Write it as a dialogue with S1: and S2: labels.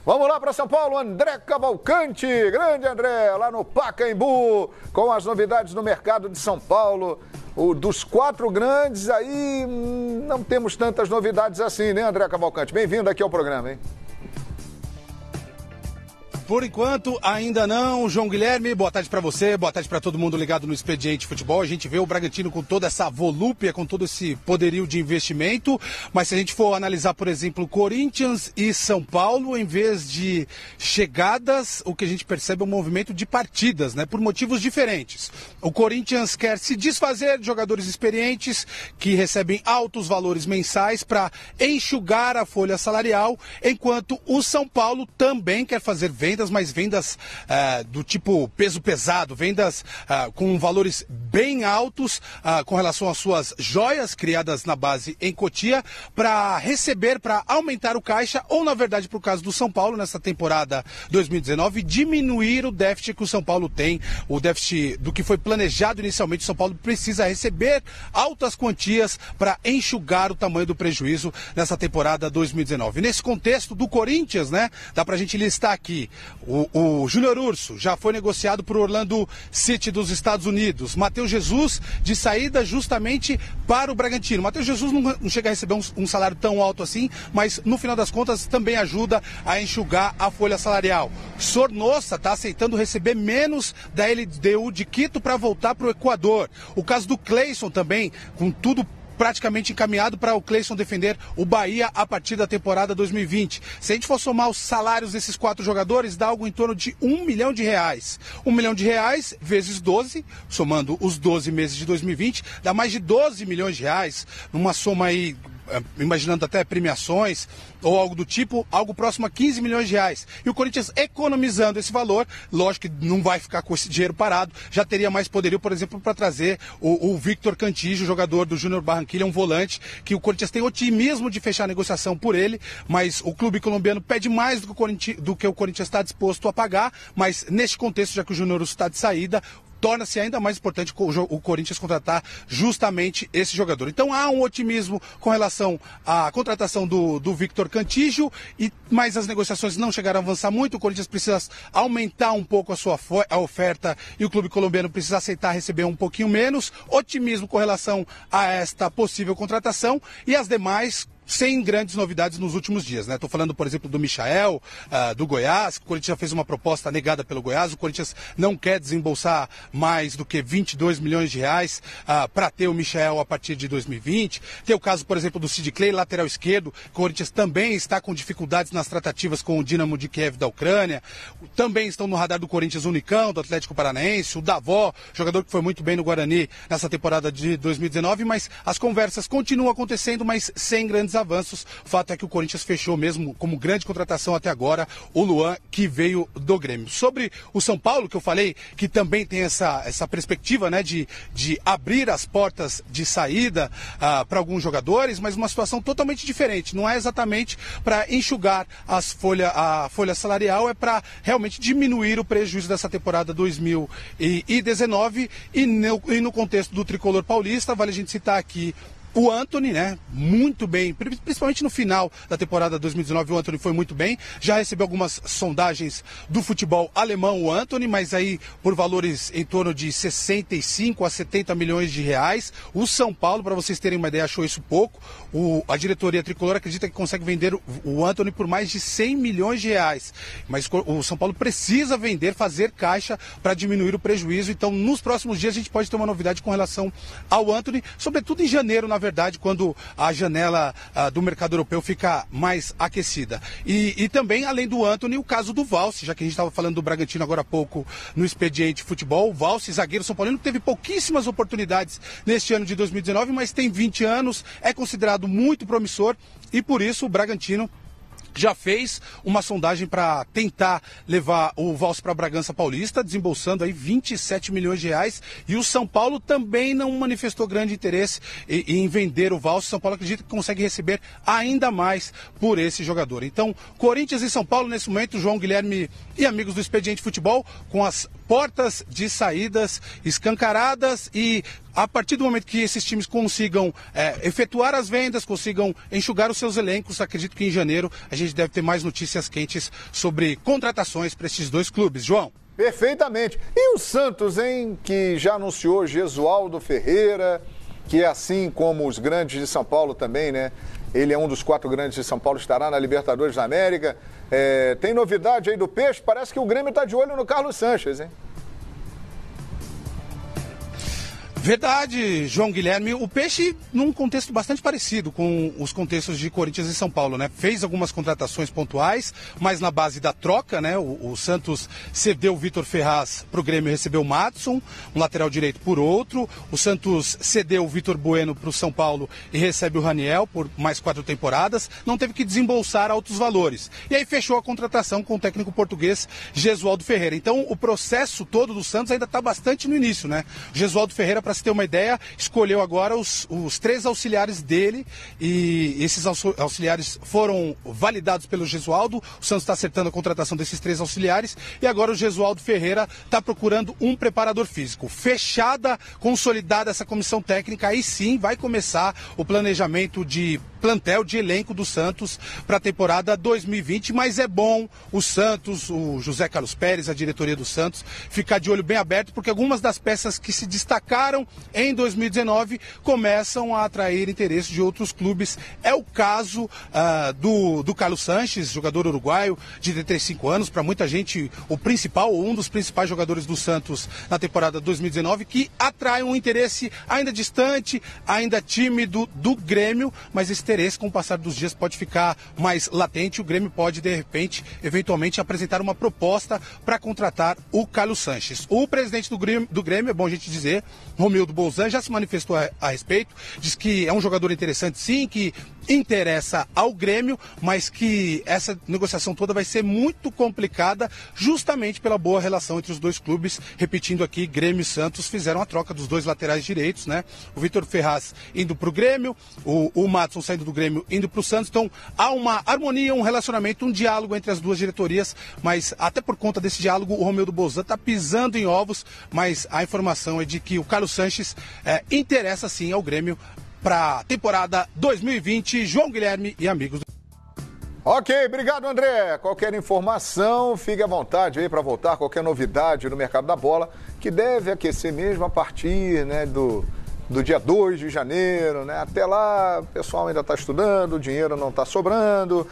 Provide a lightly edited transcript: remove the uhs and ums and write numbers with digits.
S1: Vamos lá para São Paulo, André Cavalcante, grande André, lá no Pacaembu, com as novidades no mercado de São Paulo. Dos 4 grandes aí, não temos tantas novidades assim, né, André Cavalcante? Bem-vindo aqui ao programa, hein?
S2: Por enquanto, ainda não. João Guilherme, boa tarde para você, boa tarde para todo mundo ligado no Expediente Futebol. A gente vê o Bragantino com toda essa volúpia, com todo esse poderio de investimento, mas se a gente for analisar, por exemplo, Corinthians e São Paulo, em vez de chegadas, o que a gente percebe é um movimento de partidas, né, por motivos diferentes. O Corinthians quer se desfazer de jogadores experientes que recebem altos valores mensais para enxugar a folha salarial, enquanto o São Paulo também quer fazer vendas, mas vendas do tipo peso pesado, vendas com valores bem altos com relação às suas joias criadas na base em Cotia, para receber, para aumentar o caixa, ou na verdade, para o caso do São Paulo, nessa temporada 2019, diminuir o déficit que o São Paulo tem, o déficit do que foi planejado inicialmente. O São Paulo precisa receber altas quantias para enxugar o tamanho do prejuízo nessa temporada 2019. Nesse contexto do Corinthians, né, dá pra gente listar aqui o Júnior Urso, já foi negociado para o Orlando City dos Estados Unidos. Matheus Jesus, de saída justamente para o Bragantino. Matheus Jesus não chega a receber um salário tão alto assim, mas no final das contas também ajuda a enxugar a folha salarial. Sornosa está aceitando receber menos da LDU de Quito para voltar para o Equador. O caso do Cleison também, com tudo praticamente encaminhado para o Cleison defender o Bahia a partir da temporada 2020. Se a gente for somar os salários desses 4 jogadores, dá algo em torno de R$1 milhão. R$1 milhão vezes 12, somando os 12 meses de 2020, dá mais de R$12 milhões, numa soma aí, imaginando até premiações ou algo do tipo, algo próximo a R$15 milhões. E o Corinthians economizando esse valor, lógico que não vai ficar com esse dinheiro parado, já teria mais poderio, por exemplo, para trazer o Victor Cantillo, jogador do Júnior Barranquilla, um volante, que o Corinthians tem otimismo de fechar a negociação por ele, mas o clube colombiano pede mais do que o Corinthians está disposto a pagar, mas neste contexto, já que o Júnior está de saída, torna-se ainda mais importante o Corinthians contratar justamente esse jogador. Então há um otimismo com relação à contratação do Victor Cantillo, mas as negociações não chegaram a avançar muito. O Corinthians precisa aumentar um pouco a oferta e o clube colombiano precisa aceitar receber um pouquinho menos. Otimismo com relação a esta possível contratação e as demais sem grandes novidades nos últimos dias, né? Estou falando, por exemplo, do Michael, do Goiás. O Corinthians já fez uma proposta negada pelo Goiás. O Corinthians não quer desembolsar mais do que R$22 milhões para ter o Michael a partir de 2020. Tem o caso, por exemplo, do Sid Clay, lateral esquerdo. O Corinthians também está com dificuldades nas tratativas com o Dinamo de Kiev da Ucrânia. Também estão no radar do Corinthians o Nicão, do Atlético Paranaense, o Davó, jogador que foi muito bem no Guarani nessa temporada de 2019, mas as conversas continuam acontecendo, mas sem grandes avanços. O fato é que o Corinthians fechou mesmo como grande contratação até agora o Luan, que veio do Grêmio. Sobre o São Paulo, que eu falei que também tem essa perspectiva, né, de abrir as portas de saída para alguns jogadores, mas uma situação totalmente diferente. Não é exatamente para enxugar a folha salarial, é para realmente diminuir o prejuízo dessa temporada 2019 e no contexto do tricolor paulista, vale a gente citar aqui o Antony, né, muito bem, principalmente no final da temporada 2019, o Antony foi muito bem, já recebeu algumas sondagens do futebol alemão, o Antony, mas aí por valores em torno de 65 a 70 milhões de reais. O São Paulo, para vocês terem uma ideia, achou isso pouco. A diretoria tricolor acredita que consegue vender o Antony por mais de 100 milhões de reais, mas o São Paulo precisa vender, fazer caixa para diminuir o prejuízo. Então nos próximos dias a gente pode ter uma novidade com relação ao Antony, sobretudo em janeiro, na verdade, quando a janela do mercado europeu fica mais aquecida. E também, além do Antony, o caso do Valse, já que a gente estava falando do Bragantino agora há pouco no Expediente Futebol. O Valse, zagueiro são paulino, teve pouquíssimas oportunidades neste ano de 2019, mas tem 20 anos, é considerado muito promissor e por isso o Bragantino já fez uma sondagem para tentar levar o Valse para Bragança Paulista, desembolsando aí 27 milhões de reais. E o São Paulo também não manifestou grande interesse em vender o Valse. São Paulo acredita que consegue receber ainda mais por esse jogador. Então, Corinthians e São Paulo, nesse momento, João Guilherme e amigos do Expediente Futebol, com as portas de saídas escancaradas e a partir do momento que esses times consigam efetuar as vendas, consigam enxugar os seus elencos, acredito que em janeiro a gente deve ter mais notícias quentes sobre contratações para esses dois clubes. João?
S1: Perfeitamente. E o Santos, hein, que já anunciou Gesualdo Ferreira, que é assim como os grandes de São Paulo também, né? Ele é um dos 4 grandes de São Paulo, estará na Libertadores da América. Tem novidade aí do Peixe? Parece que o Grêmio está de olho no Carlos Sanches, hein?
S2: Verdade, João Guilherme. O Peixe num contexto bastante parecido com os contextos de Corinthians e São Paulo, né? Fez algumas contratações pontuais, mas na base da troca, né? O Santos cedeu o Vitor Ferraz para o Grêmio e recebeu o Madson, um lateral direito por outro. O Santos cedeu o Vitor Bueno para o São Paulo e recebe o Raniel por mais 4 temporadas. Não teve que desembolsar altos valores. E aí fechou a contratação com o técnico português Gesualdo Ferreira. Então o processo todo do Santos ainda está bastante no início, né? Gesualdo Ferreira, para se ter uma ideia, escolheu agora os 3 auxiliares dele e esses auxiliares foram validados pelo Gesualdo. O Santos está acertando a contratação desses 3 auxiliares e agora o Gesualdo Ferreira está procurando um preparador físico. Fechada, consolidada essa comissão técnica, aí sim vai começar o planejamento de plantel, de elenco do Santos para a temporada 2020, mas é bom o Santos, o José Carlos Pérez, a diretoria do Santos, ficar de olho bem aberto, porque algumas das peças que se destacaram em 2019 começam a atrair interesse de outros clubes. É o caso do Carlos Sanches, jogador uruguaio de 35 anos, para muita gente o principal ou um dos principais jogadores do Santos na temporada 2019, que atrai um interesse ainda distante, ainda tímido do Grêmio, mas esse interesse com o passar dos dias pode ficar mais latente. O Grêmio pode, de repente, eventualmente apresentar uma proposta para contratar o Carlos Sanches. O presidente do Grêmio, é bom a gente dizer, Romildo Bolzan, já se manifestou a respeito, diz que é um jogador interessante sim, que interessa ao Grêmio, mas que essa negociação toda vai ser muito complicada justamente pela boa relação entre os dois clubes. Repetindo aqui, Grêmio e Santos fizeram a troca dos 2 laterais direitos, né? O Vitor Ferraz indo para o Grêmio, o Madson saindo do Grêmio indo para o Santos. Então há uma harmonia, um relacionamento, um diálogo entre as duas diretorias, mas até por conta desse diálogo o Romildo Bolzan está pisando em ovos, mas a informação é de que o Carlos Sanches interessa sim ao Grêmio para a temporada 2020. João Guilherme e amigos.
S1: Ok, obrigado, André. Qualquer informação, fique à vontade aí para voltar. Qualquer novidade no mercado da bola, que deve aquecer mesmo a partir, né, do dia 2 de janeiro, né? Até lá, o pessoal ainda está estudando, o dinheiro não está sobrando.